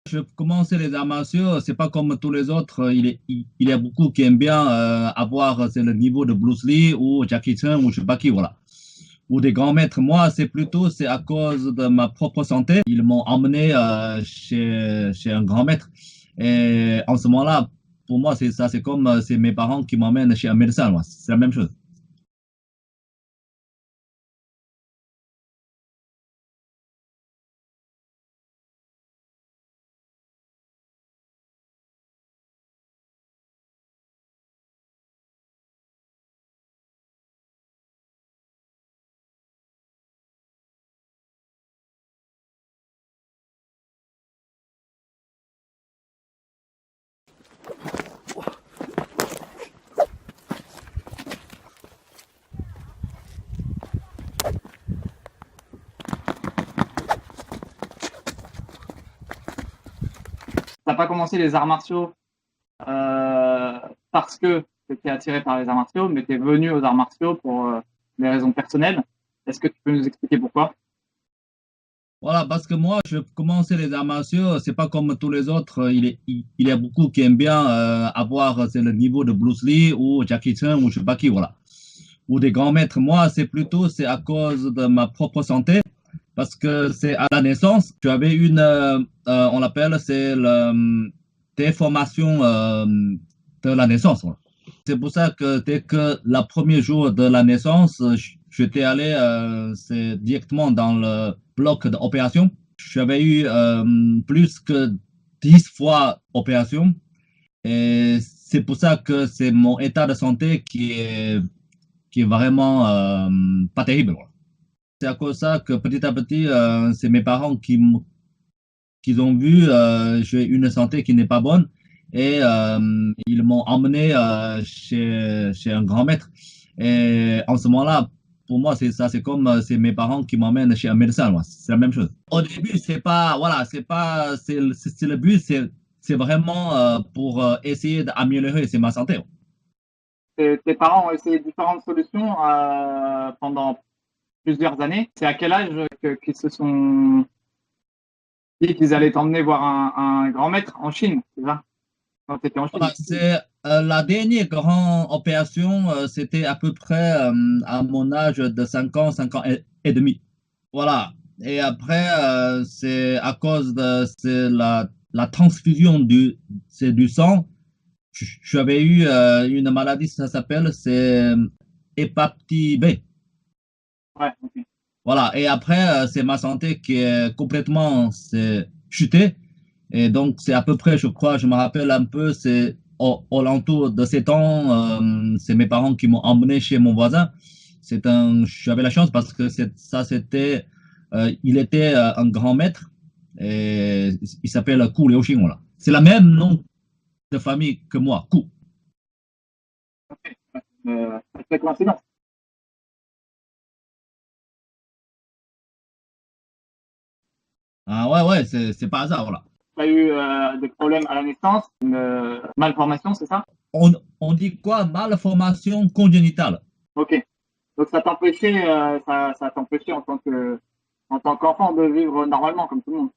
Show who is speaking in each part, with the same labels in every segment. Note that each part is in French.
Speaker 1: Je commençais les arts martiaux, c'est pas comme tous les autres. Il y a beaucoup qui aiment bien avoir c'est le niveau de Bruce Lee ou Jackie Chan ou je sais pas qui, voilà. Ou des grands maîtres. Moi, c'est à cause de ma propre santé. Ils m'ont emmené chez un grand maître. Et en ce moment-là, pour moi, c'est ça. C'est comme c'est mes parents qui m'emmènent chez un médecin. Moi. C'est la même chose.
Speaker 2: T'as pas commencé les arts martiaux euh, parce que tu étais attiré par les arts martiaux, mais tu es venu aux arts martiaux pour des raisons personnelles. Est-ce que tu peux nous expliquer pourquoi?
Speaker 1: Voilà, parce que moi, je commençais les arts martiaux, c'est pas comme tous les autres. Il y a beaucoup qui aiment bien avoir c'est le niveau de Bruce Lee ou Jackie Chan ou je sais pas qui, voilà. Ou des grands maîtres. Moi, c'est à cause de ma propre santé, parce que c'est à la naissance, tu avais on l'appelle, c'est la déformation de la naissance. Voilà. C'est pour ça que dès que le premier jour de la naissance, j'étais allé c'est directement dans le bloc d'opération. J'avais eu plus que 10 fois opération et c'est pour ça que c'est mon état de santé qui est vraiment pas terrible. Voilà. C'est à cause de ça que petit à petit, c'est mes parents qui ont vu j'ai une santé qui n'est pas bonne et ils m'ont emmené chez un grand maître. Et en ce moment-là, pour moi, c'est ça, c'est comme c'est mes parents qui m'emmènent chez un médecin. Moi. C'est la même chose. Au début, c'est pas, voilà, c'est pas, c'est le but, c'est vraiment pour essayer d'améliorer c'est ma santé.
Speaker 2: Tes parents ont essayé différentes solutions pendant plusieurs années. C'est à quel âge qu'ils se sont dit qu'ils allaient t'emmener voir un grand maître en Chine, c'est ça? Quand tu étais en Chine.
Speaker 1: Voilà, c'est la dernière grande opération, c'était à peu près à mon âge de 5 ans et demi. Voilà. Et après, c'est à cause de c'est la transfusion c'est du sang. J'avais eu une maladie, ça s'appelle, c'est hépatite B.
Speaker 2: Ouais, ok.
Speaker 1: Voilà. Et après, c'est ma santé qui est complètement c'est, chutée. Et donc, c'est à peu près, je crois, je me rappelle un peu, c'est au l'entour de 7 ans, c'est mes parents qui m'ont emmené chez mon voisin. J'avais la chance parce que il était un grand maître et il s'appelle Ku Liuxing, voilà. C'est la même nom de famille que moi, Ku.
Speaker 2: C'est coïncidence.
Speaker 1: Ah ouais, ouais, c'est pas hasard, voilà.
Speaker 2: Tu as eu des problèmes à la naissance, une malformation, c'est ça?
Speaker 1: On dit quoi? Malformation congénitale.
Speaker 2: Ok. Donc ça t'empêchait en tant qu'enfant de vivre normalement comme tout le monde.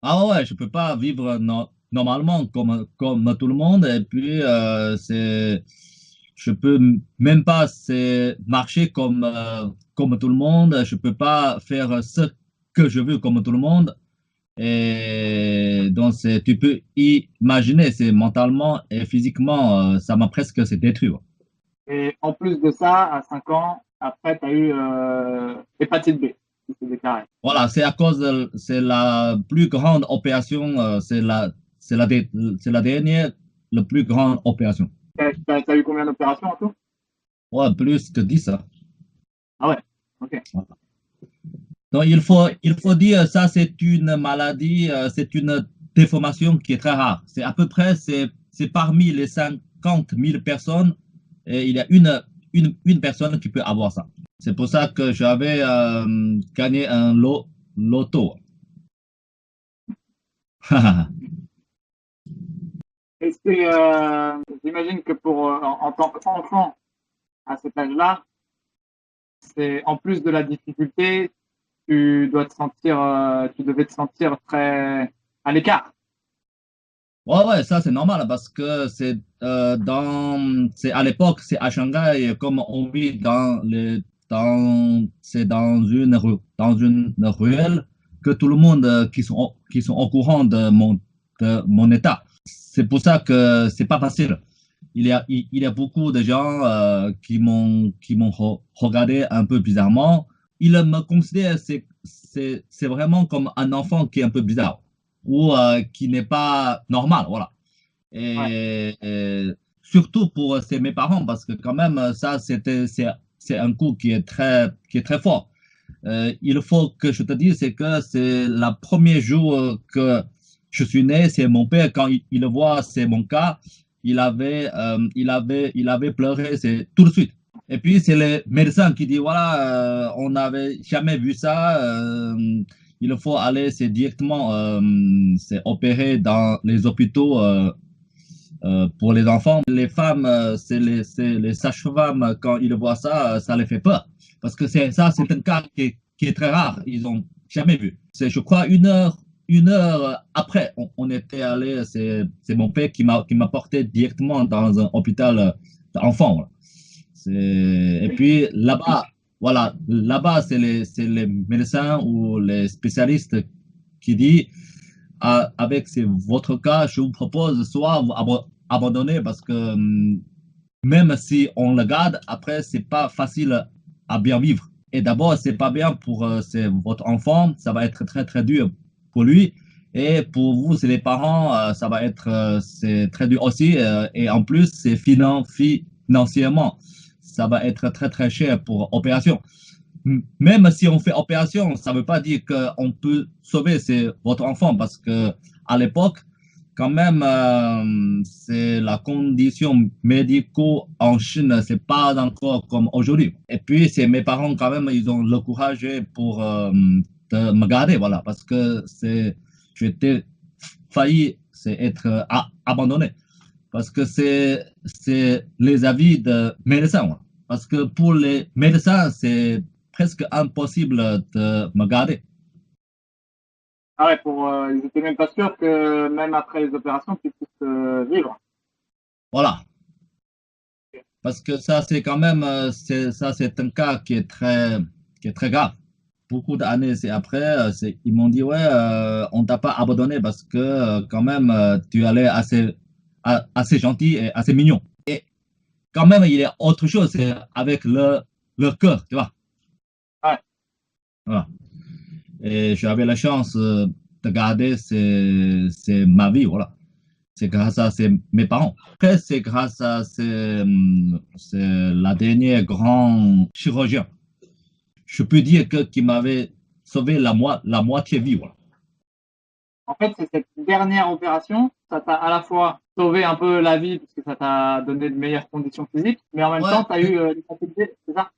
Speaker 1: Ah ouais, je peux pas vivre normalement comme tout le monde. Et puis, je peux même pas marcher comme tout le monde. Je peux pas faire ce que je veux comme tout le monde. Et donc, tu peux imaginer, c'est mentalement et physiquement, ça m'a presque c'est détruit. Ouais.
Speaker 2: Et en plus de ça, à 5 ans, après, tu as eu hépatite B qui s'est déclarée.
Speaker 1: Voilà, c'est la plus grande opération, c'est la dernière, la plus grande opération.
Speaker 2: Tu as eu combien d'opérations en tout?
Speaker 1: Ouais, plus que 10. Hein.
Speaker 2: Ah ouais, ok.
Speaker 1: Donc, il faut dire, ça, c'est une maladie, c'est une déformation qui est très rare. C'est à peu près, c'est parmi les 50 000 personnes, et il y a une personne qui peut avoir ça. C'est pour ça que j'avais gagné un loto.
Speaker 2: Et j'imagine que en tant qu'enfant à cet âge-là, c'est en plus de la difficulté, tu devais te sentir très à l'écart.
Speaker 1: Ouais, ouais, ça c'est normal parce que c'est à l'époque, c'est à Shanghai, comme on vit c'est dans une ruelle que tout le monde qui sont au courant de mon état. C'est pour ça que c'est pas facile. Il y a beaucoup de gens qui m'ont regardé un peu bizarrement. Ils me considèrent, c'est vraiment comme un enfant qui est un peu bizarre ou qui n'est pas normal, voilà.
Speaker 2: Ouais.
Speaker 1: Et surtout pour mes parents, parce que quand même, c'est un coup qui est très fort. Il faut que je te dise, c'est que c'est le premier jour que je suis né, c'est mon père, quand il le voit, c'est mon cas, il avait pleuré, c'est tout de suite. Et puis, c'est le médecin qui dit, voilà, on n'avait jamais vu ça, il faut aller, c'est directement, c'est opéré dans les hôpitaux pour les enfants. Les femmes, c'est les sages-femmes, quand ils voient ça, ça les fait peur. Parce que c'est un cas qui est très rare. Ils n'ont jamais vu. C'est, je crois, une heure après, on était allé, c'est mon père qui m'a porté directement dans un hôpital d'enfants. Voilà. Et puis là-bas, voilà, là-bas, c'est les médecins ou les spécialistes qui disent avec votre cas, je vous propose soit vous abandonner parce que même si on le garde, après, c'est pas facile à bien vivre. Et d'abord, c'est pas bien pour votre enfant, ça va être très très dur pour lui. Et pour vous, c'est les parents, ça va être c'est très dur aussi. Et en plus, c'est financièrement, ça va être très très cher pour opération. Même si on fait opération, ça ne veut pas dire qu'on peut sauver votre enfant parce que à l'époque, quand même, c'est la condition médicale en Chine, c'est pas encore comme aujourd'hui. Et puis, c'est mes parents quand même, ils ont le courage pour de me garder, voilà, parce que j'étais failli, c'est être abandonné, parce que c'est les avis de médecins, voilà. Parce que pour les médecins, c'est presque impossible de me garder.
Speaker 2: Ah ouais, ils étaient même pas sûrs que même après les opérations, tu puisses vivre.
Speaker 1: Voilà. Parce que ça, c'est quand même, c'est un cas qui est très grave. Beaucoup d'années c'est après, ils m'ont dit, ouais, on t'a pas abandonné parce que quand même, tu allais assez gentil et assez mignon. Et quand même, il y a autre chose, c'est avec le cœur, tu vois.
Speaker 2: Ouais.
Speaker 1: Voilà. Et j'avais la chance de garder ma vie, voilà. C'est grâce à mes parents. Après, c'est grâce à c'est la dernière grand chirurgien. Je peux dire qui m'avait sauvé la moitié vie, voilà.
Speaker 2: En fait, c'est cette dernière opération, ça t'a à la fois sauvé un peu la vie parce que ça t'a donné de meilleures conditions physiques, mais en même
Speaker 1: Ouais,
Speaker 2: temps, tu as eu des facilités, c'est ça?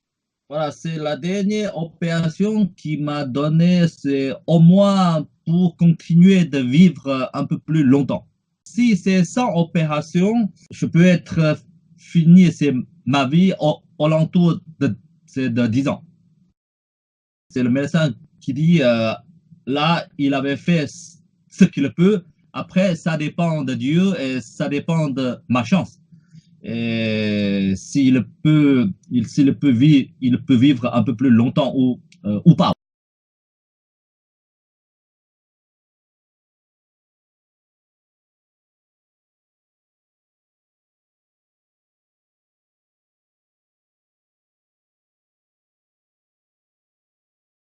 Speaker 1: voilà, c'est la dernière opération qui m'a donné, c'est au moins pour continuer de vivre un peu plus longtemps. Si c'est sans opération, je peux être fini ma vie au l'entour de 10 ans. C'est le médecin qui dit, là, il avait fait ce qu'il peut. Après, ça dépend de Dieu et ça dépend de ma chance. Et s'il peut vivre un peu plus longtemps ou pas.